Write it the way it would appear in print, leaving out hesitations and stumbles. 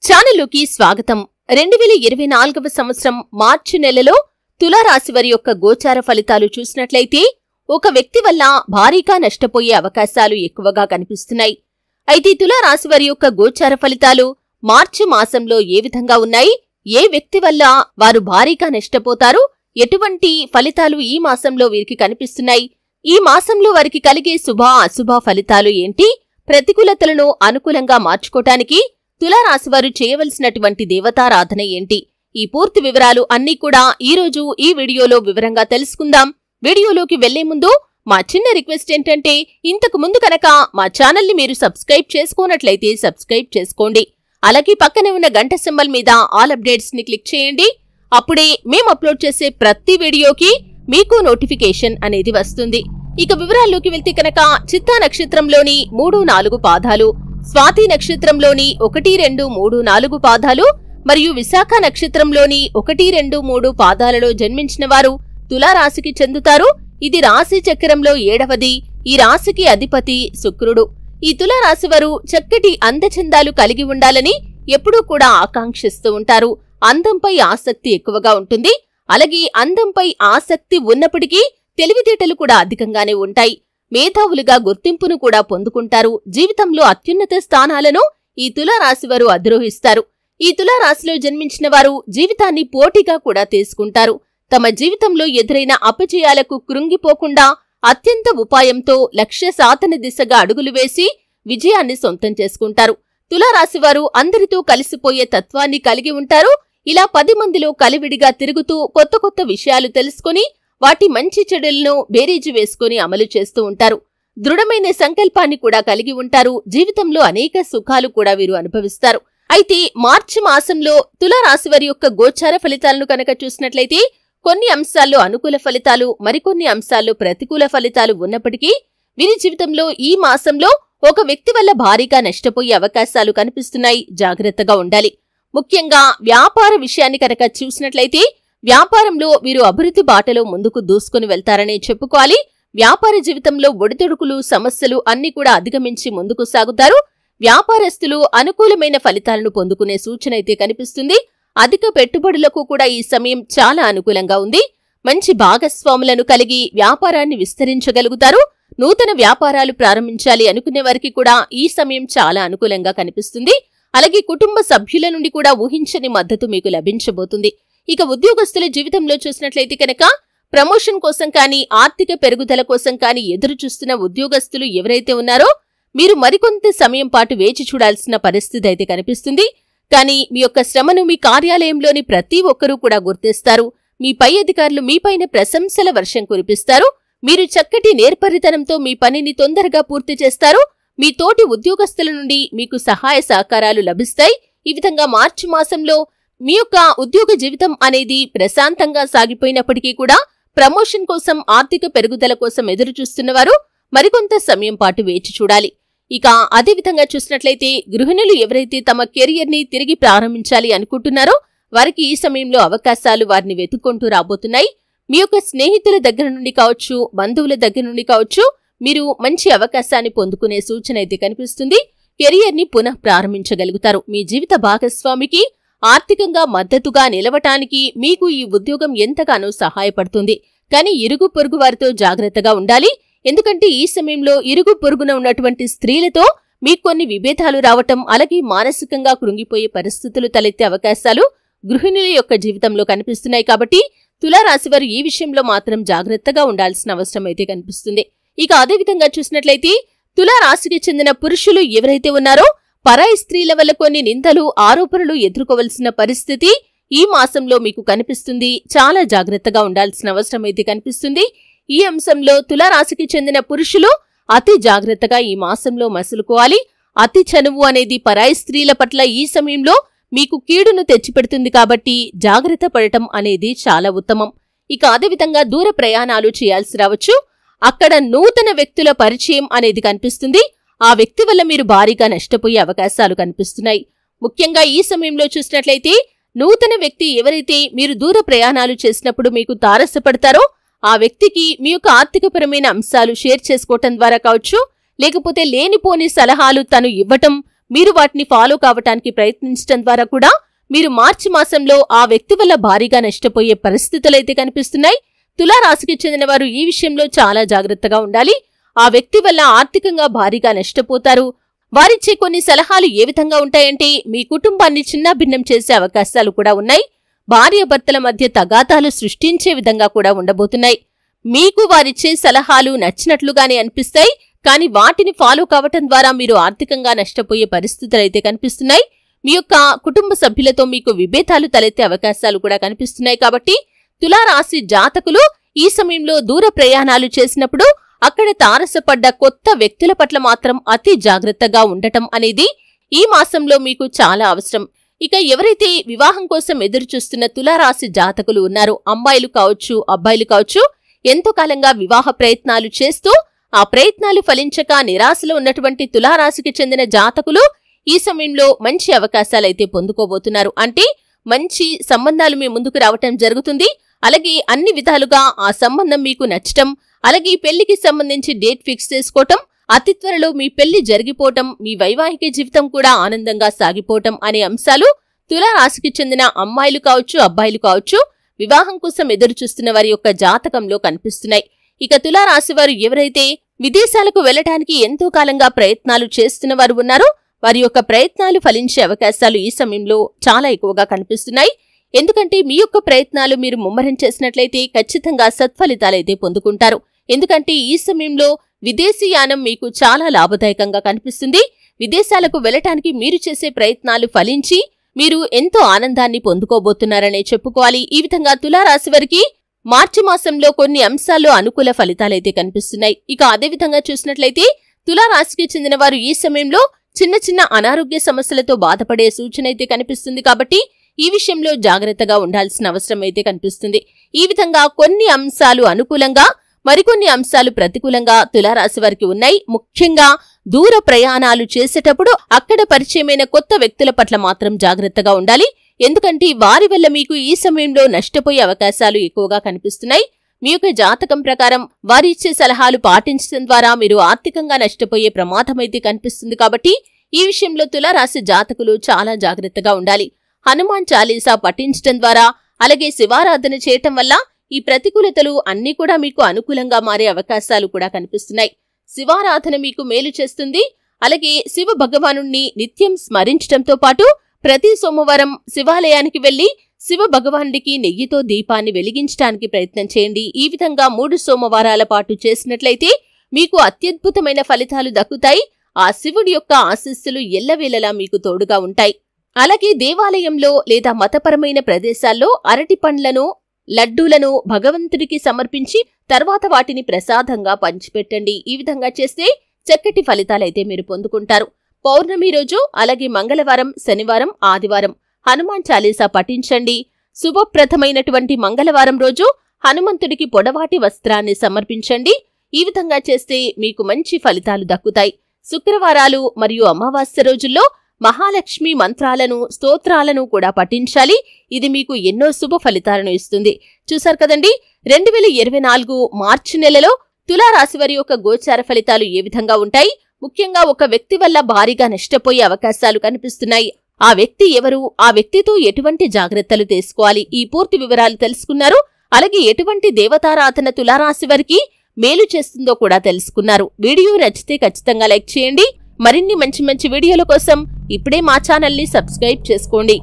ఛానలుకి స్వాగతం. 2024వ సంవత్సరం మార్చి నెలలో తులారాశి వారి యొక్క గోచార ఫలితాలు చూసినట్లయితే ఒక వ్యక్తి వల్ల భారీగా నష్టపోయే అవకాశాలు ఎక్కువగా కనిపిస్తున్నాయి. అయితే తులారాశి వారి యొక్క గోచార ఫలితాలు మార్చి మాసంలో ఏ విధంగా ఉన్నాయి, ఏ వ్యక్తి వల్ల వారు భారీగా నష్టపోతారు, ఎటువంటి ఫలితాలు ఈ మాసంలో వీరికి కనిపిస్తున్నాయి, ఈ మాసంలో వారికి కలిగే శుభ అశుభ ఫలితాలు ఏంటి, ప్రతికూలతలను అనుకూలంగా మార్చుకోవటానికి తులారాశివారు చేయవలసినటువంటి దేవతారాధన ఏంటి, ఈ పూర్తి వివరాలు అన్నీ కూడా ఈరోజు ఈ వీడియోలో వివరంగా తెలుసుకుందాం. వీడియోలోకి వెళ్లే ముందు మా చిన్న రిక్వెస్ట్ ఏంటంటే, ఇంతకు ముందు కనుక మా ఛానల్ని మీరు సబ్స్క్రైబ్ చేసుకోనట్లయితే సబ్స్క్రైబ్ చేసుకోండి. అలాగే పక్కనే ఉన్న గంట సింబల్ మీద ఆల్ అప్డేట్స్ ని క్లిక్ చేయండి. అప్పుడే మేము అప్లోడ్ చేసే ప్రతి వీడియోకి మీకు నోటిఫికేషన్ అనేది వస్తుంది. ఇక వివరాల్లోకి వెళ్తే కనుక చిత్తా నక్షత్రంలోని 3-4 పాదాలు, స్వాతి నక్షత్రంలోని 1, 2, 3, 4 పాదాలు మరియు విశాఖ నక్షత్రంలోని 1, 2, 3 పాదాలలో జన్మించిన వారు తులారాశికి చెందుతారు. ఇది రాశి చక్రంలో 7వది. ఈ రాశికి అధిపతి శుక్రుడు. ఈ తులారాశి వారు చక్కటి అందచందాలు కలిగి ఉండాలని ఎప్పుడూ కూడా ఆకాంక్షిస్తూ ఉంటారు. అందంపై ఆసక్తి ఎక్కువగా ఉంటుంది. అలాగే అందంపై ఆసక్తి ఉన్నప్పటికీ తెలివితేటలు కూడా అధికంగానే ఉంటాయి. మేధావులుగా గుర్తింపును కూడా పొందుకుంటారు. జీవితంలో అత్యున్నత స్థానాలను ఈ తులారాశివారు అధిరోహిస్తారు. ఈ తులారాశిలో జన్మించిన వారు జీవితాన్ని పోటీగా కూడా తీసుకుంటారు. తమ జీవితంలో ఎదురైన అపజయాలకు కృంగిపోకుండా అత్యంత ఉపాయంతో లక్ష్య సాధన దిశగా అడుగులు వేసి విజయాన్ని సొంతం చేసుకుంటారు. తులారాశివారు అందరితో కలిసిపోయే తత్వాన్ని కలిగి ఉంటారు. ఇలా 10 మందిలో కలివిడిగా తిరుగుతూ కొత్త కొత్త విషయాలు తెలుసుకుని వాటి మంచి చెడులను బేరీజు వేసుకుని అమలు చేస్తూ ఉంటారు. దృఢమైన సంకల్పాన్ని కూడా కలిగి ఉంటారు. జీవితంలో అనేక సుఖాలు కూడా వీరు అనుభవిస్తారు. అయితే మార్చి మాసంలో తులారాశి వారి యొక్క గోచార ఫలితాలను కనుక చూసినట్లయితే కొన్ని అంశాల్లో అనుకూల ఫలితాలు, మరికొన్ని అంశాల్లో ప్రతికూల ఫలితాలు ఉన్నప్పటికీ వీరి జీవితంలో ఈ మాసంలో ఒక వ్యక్తి వల్ల భారీగా నష్టపోయే అవకాశాలు కనిపిస్తున్నాయి. జాగ్రత్తగా ఉండాలి. ముఖ్యంగా వ్యాపార విషయాన్ని కనుక చూసినట్లయితే వ్యాపారంలో వీరు అభివృద్ధి బాటలో ముందుకు దూసుకుని వెళ్తారనే చెప్పుకోవాలి. వ్యాపార జీవితంలో ఒడిదుడుకులు, సమస్యలు అన్ని కూడా అధిగమించి ముందుకు సాగుతారు. వ్యాపారస్తులు అనుకూలమైన ఫలితాలను పొందుకునే సూచన అయితే కనిపిస్తుంది. అధిక పెట్టుబడులకు కూడా ఈ సమయం చాలా అనుకూలంగా ఉంది. మంచి భాగస్వాములను కలిగి వ్యాపారాన్ని విస్తరించగలుగుతారు. నూతన వ్యాపారాలు ప్రారంభించాలి అనుకునే వారికి కూడా ఈ సమయం చాలా అనుకూలంగా కనిపిస్తుంది. అలాగే కుటుంబ సభ్యుల నుండి కూడా ఊహించని మద్దతు మీకు లభించబోతుంది. ఇక ఉద్యోగస్తుల జీవితంలో చూసినట్లయితే కనుక ప్రమోషన్ కోసం కానీ, ఆర్థిక పెరుగుదల కోసం కానీ ఎదురు చూస్తున్న ఉద్యోగస్తులు ఎవరైతే ఉన్నారో మీరు మరికొంత సమయం పాటు వేచి చూడాల్సిన పరిస్థితి అయితే కనిపిస్తుంది. కానీ మీ యొక్క శ్రమను మీ కార్యాలయంలోని ప్రతి ఒక్కరూ కూడా గుర్తిస్తారు. మీ పై అధికారులు మీపైన ప్రశంసల వర్షం కురిపిస్తారు. మీరు చక్కటి నేర్పరితనంతో మీ పనిని తొందరగా పూర్తి చేస్తారు. మీ తోటి ఉద్యోగస్తుల నుండి మీకు సహాయ సహకారాలు లభిస్తాయి. ఈ విధంగా మార్చి మాసంలో మీ యొక్క ఉద్యోగ జీవితం అనేది ప్రశాంతంగా సాగిపోయినప్పటికీ కూడా ప్రమోషన్ కోసం, ఆర్థిక పెరుగుదల కోసం ఎదురు చూస్తున్నవారు మరికొంత సమయం పాటు వేచి చూడాలి. ఇక అదేవిధంగా చూసినట్లయితే గృహిణులు ఎవరైతే తమ కెరియర్ని తిరిగి ప్రారంభించాలి అనుకుంటున్నారో వారికి ఈ సమయంలో అవకాశాలు వారిని వెతుక్కుంటూ రాబోతున్నాయి. మీ యొక్క స్నేహితుల దగ్గర నుండి కావచ్చు, బంధువుల దగ్గర నుండి కావచ్చు, మీరు మంచి అవకాశాన్ని పొందుకునే సూచన అయితే కనిపిస్తుంది. కెరియర్ని పునః ప్రారంభించగలుగుతారు. మీ జీవిత భాగస్వామికి ఆర్థికంగా మద్దతుగా నిలవటానికి మీకు ఈ ఉద్యోగం ఎంతగానో సహాయపడుతుంది. కానీ ఇరుగు పొరుగు వారితో జాగ్రత్తగా ఉండాలి. ఎందుకంటే ఈ సమయంలో ఇరుగు పొరుగున ఉన్నటువంటి స్త్రీలతో మీకు కొన్ని విభేదాలు రావటం, అలాగే మానసికంగా కృంగిపోయే పరిస్థితులు తలెత్తే అవకాశాలు గృహిణుల యొక్క జీవితంలో కనిపిస్తున్నాయి. కాబట్టి తులారాశివారు ఈ విషయంలో మాత్రం జాగ్రత్తగా ఉండాల్సిన అవసరం అయితే కనిపిస్తుంది. ఇక అదేవిధంగా చూసినట్లయితే తులారాశికి చెందిన పురుషులు ఎవరైతే ఉన్నారో పరాయి స్త్రీల వల్ల కొన్ని నిందలు, ఆరోపణలు ఎదుర్కోవలసిన పరిస్థితి ఈ మాసంలో మీకు కనిపిస్తుంది. చాలా జాగ్రత్తగా ఉండాల్సిన అవసరం అయితే కనిపిస్తుంది. ఈ అంశంలో తులారాశికి చెందిన పురుషులు అతి జాగ్రత్తగా ఈ మాసంలో మసులుకోవాలి. అతి చనువు అనేది పరాయి స్త్రీల పట్ల ఈ సమయంలో మీకు కీడును తెచ్చిపెడుతుంది. కాబట్టి జాగ్రత్త పడటం అనేది చాలా ఉత్తమం. ఇక అదేవిధంగా దూర ప్రయాణాలు చేయాల్సి రావచ్చు. అక్కడ నూతన వ్యక్తుల పరిచయం అనేది కనిపిస్తుంది. ఆ వ్యక్తి వల్ల మీరు భారీగా నష్టపోయే అవకాశాలు కనిపిస్తున్నాయి. ముఖ్యంగా ఈ సమయంలో చూసినట్లయితే నూతన వ్యక్తి ఎవరైతే మీరు దూర ప్రయాణాలు చేసినప్పుడు మీకు తారసపడతారో ఆ వ్యక్తికి మీ యొక్క ఆర్థికపరమైన అంశాలు షేర్ చేసుకోవటం ద్వారా కావచ్చు, లేకపోతే లేనిపోని సలహాలు తను ఇవ్వటం, మీరు వాటిని ఫాలో కావటానికి ప్రయత్నించడం ద్వారా కూడా మీరు మార్చి మాసంలో ఆ వ్యక్తి వల్ల భారీగా నష్టపోయే పరిస్థితులైతే కనిపిస్తున్నాయి. తులారాశికి చెందిన వారు ఈ విషయంలో చాలా జాగ్రత్తగా ఉండాలి. ఆ వ్యక్తి వల్ల ఆర్థికంగా భారీగా నష్టపోతారు. వారిచ్చే కొన్ని సలహాలు ఏ విధంగా ఉంటాయంటే మీ కుటుంబాన్ని చిన్నాభిన్నం చేసే అవకాశాలు కూడా ఉన్నాయి. భార్యాభర్తల మధ్య తగాదాలు సృష్టించే విధంగా కూడా ఉండబోతున్నాయి. మీకు వారిచ్చే సలహాలు నచ్చినట్లుగానే అనిపిస్తాయి, కానీ వాటిని ఫాలో కావటం ద్వారా మీరు ఆర్థికంగా నష్టపోయే పరిస్థితులైతే కనిపిస్తున్నాయి. మీ యొక్క కుటుంబ సభ్యులతో మీకు విభేదాలు తలెత్తే అవకాశాలు కూడా కనిపిస్తున్నాయి. కాబట్టి తులారాశి జాతకులు ఈ సమయంలో దూర ప్రయాణాలు చేసినప్పుడు అక్కడ తారసపడ్డ కొత్త వ్యక్తుల పట్ల మాత్రం అతి జాగ్రత్తగా ఉండటం అనేది ఈ మాసంలో మీకు చాలా అవసరం. ఇక ఎవరైతే వివాహం కోసం ఎదురుచూస్తున్న తులారాశి జాతకులు ఉన్నారో, అమ్మాయిలు కావచ్చు, అబ్బాయిలు కావచ్చు, ఎంతో కాలంగా వివాహ ప్రయత్నాలు చేస్తూ ఆ ప్రయత్నాలు ఫలించక నిరాశలో ఉన్నటువంటి తులారాశికి చెందిన జాతకులు ఈ సమయంలో మంచి అవకాశాలైతే పొందుకోబోతున్నారు. అంటే మంచి సంబంధాలు మీ ముందుకు రావటం జరుగుతుంది. అలాగే అన్ని విధాలుగా ఆ సంబంధం మీకు నచ్చటం, అలాగే పెళ్లికి సంబంధించి డేట్ ఫిక్స్ చేసుకోవటం, అతి త్వరలో మీ పెళ్లి జరిగిపోవటం, మీ వైవాహిక జీవితం కూడా ఆనందంగా సాగిపోవటం అనే అంశాలు తులారాశికి చెందిన అమ్మాయిలు కావచ్చు, అబ్బాయిలు కావచ్చు, వివాహం కోసం ఎదురుచూస్తున్న వారి యొక్క జాతకంలో కనిపిస్తున్నాయి. ఇక తులారాశి వారు ఎవరైతే విదేశాలకు వెళ్లడానికి ఎంతో కాలంగా ప్రయత్నాలు చేస్తున్న వారు ఉన్నారో వారి యొక్క ప్రయత్నాలు ఫలించే అవకాశాలు ఈ సమయంలో చాలా ఎక్కువగా కనిపిస్తున్నాయి. ఎందుకంటే మీ యొక్క ప్రయత్నాలు మీరు ముమ్మరం చేసినట్లయితే ఖచ్చితంగా సత్ఫలితాలైతే పొందుకుంటారు. ఎందుకంటే ఈ సమయంలో విదేశీయానం మీకు చాలా లాభదాయకంగా కనిపిస్తుంది. విదేశాలకు వెళ్లటానికి మీరు చేసే ప్రయత్నాలు ఫలించి మీరు ఎంతో ఆనందాన్ని పొందుకోబోతున్నారనే చెప్పుకోవాలి. ఈ విధంగా తులారాశి వారికి మార్చి మాసంలో కొన్ని అంశాల్లో అనుకూల ఫలితాలైతే కనిపిస్తున్నాయి. ఇక అదేవిధంగా చూసినట్లయితే తులారాశికి చెందిన వారు ఈ సమయంలో చిన్న చిన్న అనారోగ్య సమస్యలతో బాధపడే సూచన అయితే కనిపిస్తుంది. కాబట్టి ఈ విషయంలో జాగ్రత్తగా ఉండాల్సిన అవసరం అయితే కనిపిస్తుంది. ఈ విధంగా కొన్ని అంశాలు అనుకూలంగా, మరికొన్ని అంశాలు ప్రతికూలంగా తులారాశి వారికి ఉన్నాయి. ముఖ్యంగా దూర ప్రయాణాలు చేసేటప్పుడు అక్కడ పరిచయమైన కొత్త వ్యక్తుల పట్ల మాత్రం జాగ్రత్తగా ఉండాలి. ఎందుకంటే వారి వల్ల మీకు ఈ సమయంలో నష్టపోయే అవకాశాలు ఎక్కువగా కనిపిస్తున్నాయి. మీ యొక్క జాతకం ప్రకారం వారి ఇచ్చే సలహాలు పాటించడం ద్వారా మీరు ఆర్థికంగా నష్టపోయే ప్రమాదమైతే కనిపిస్తుంది. కాబట్టి ఈ విషయంలో తులారాశి జాతకులు చాలా జాగ్రత్తగా ఉండాలి. హనుమాన్ చాలీసా పఠించడం ద్వారా, అలాగే శివారాధన చేయటం వల్ల ఈ ప్రతికూలతలు అన్నీ కూడా మీకు అనుకూలంగా మారే అవకాశాలు కూడా కనిపిస్తున్నాయి. శివారాధన మీకు మేలు చేస్తుంది. అలాగే శివ భగవానుణ్ణి నిత్యం స్మరించడంతో పాటు ప్రతి సోమవారం శివాలయానికి వెళ్లి శివ భగవానుడికి నెయ్యితో దీపాన్ని వెలిగించడానికి ప్రయత్నం చేయండి. ఈ విధంగా 3 సోమవారాల పాటు చేసినట్లయితే మీకు అత్యద్భుతమైన ఫలితాలు దక్కుతాయి. ఆ శివుడి యొక్క ఆశీస్సులు ఎల్లవేళలా మీకు తోడుగా ఉంటాయి. అలాగే దేవాలయంలో లేదా మతపరమైన ప్రదేశాల్లో అరటి పండ్లను, లడ్డూలను భగవంతుడికి సమర్పించి తర్వాత వాటిని ప్రసాదంగా పంచిపెట్టండి. ఈ విధంగా చేస్తే చక్కటి ఫలితాలైతే మీరు పొందుకుంటారు. పౌర్ణమి రోజు, అలాగే మంగళవారం, శనివారం, ఆదివారం హనుమాన్ చాలీసా పఠించండి. శుభప్రదమైనటువంటి మంగళవారం రోజు హనుమంతుడికి పొడవాటి వస్త్రాన్ని సమర్పించండి. ఈ విధంగా చేస్తే మీకు మంచి ఫలితాలు దక్కుతాయి. శుక్రవారాలు మరియు అమావాస్య రోజుల్లో మహాలక్ష్మి మంత్రాలను, స్తోత్రాలను కూడా పఠించాలి. ఇది మీకు ఎన్నో శుభ ఫలితాలను ఇస్తుంది. చూశారు కదండి, 2024 మార్చి నెలలో తులారాశి వారి యొక్క గోచార ఫలితాలు ఏ విధంగా ఉంటాయి. ముఖ్యంగా ఒక వ్యక్తి వల్ల భారీగా నష్టపోయే అవకాశాలు కనిపిస్తున్నాయి. ఆ వ్యక్తి ఎవరు, ఆ వ్యక్తితో ఎటువంటి జాగ్రత్తలు తీసుకోవాలి, ఈ పూర్తి వివరాలు తెలుసుకున్నారు. అలాగే ఎటువంటి దేవతారాధన తులారాశి వారికి మేలు చేస్తుందో కూడా తెలుసుకున్నారు. వీడియో నచ్చితే ఖచ్చితంగా లైక్ చేయండి. మరిన్ని మంచి మంచి వీడియోల కోసం ఇప్పుడే మా ఛానల్ని సబ్స్క్రైబ్ చేసుకోండి.